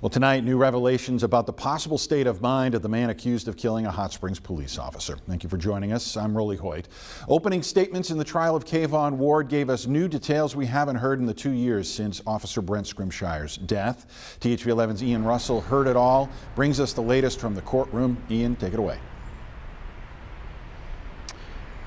Well, tonight, new revelations about the possible state of mind of the man accused of killing a Hot Springs police officer. Thank you for joining us. I'm Rolly Hoyt. Opening statements in the trial of Kayvon Ward gave us new details we haven't heard in the 2 years since Officer Brent Scrimshire's death. THV 11's Ian Russell heard it all, brings us the latest from the courtroom. Ian, take it away.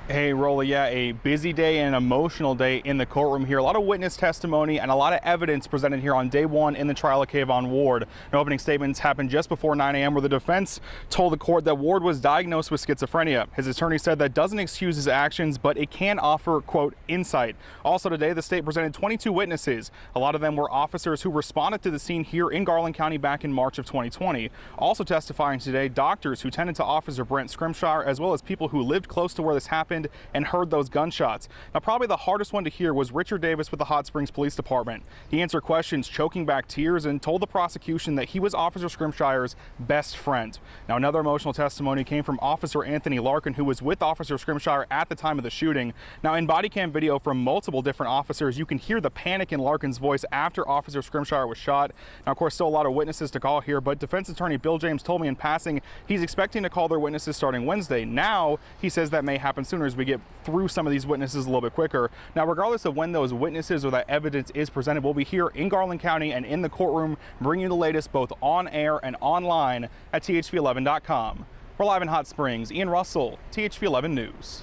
Hey, Rolly, yeah, a busy day and an emotional day in the courtroom here. A lot of witness testimony and a lot of evidence presented here on day one in the trial of Kayvon Ward. And opening statements happened just before 9 a.m. where the defense told the court that Ward was diagnosed with schizophrenia. His attorney said that doesn't excuse his actions, but it can offer, quote, insight. Also today, the state presented 22 witnesses. A lot of them were officers who responded to the scene here in Garland County back in March of 2020. Also testifying today, doctors who tended to Officer Brent Scrimshire, as well as people who lived close to where this happened and heard those gunshots. Now, probably the hardest one to hear was Richard Davis with the Hot Springs Police Department. He answered questions, choking back tears, and told the prosecution that he was Officer Scrimshire's best friend. Now, another emotional testimony came from Officer Anthony Larkin, who was with Officer Scrimshire at the time of the shooting. Now, in body cam video from multiple different officers, you can hear the panic in Larkin's voice after Officer Scrimshire was shot. Now, of course, still a lot of witnesses to call here, but defense attorney Bill James told me in passing he's expecting to call their witnesses starting Wednesday. Now, he says that may happen sooner as we get through some of these witnesses a little bit quicker. Now, regardless of when those witnesses or that evidence is presented, we'll be here in Garland County and in the courtroom bringing you the latest both on air and online at THV11.com. We're live in Hot Springs. Ian Russell, THV11 News.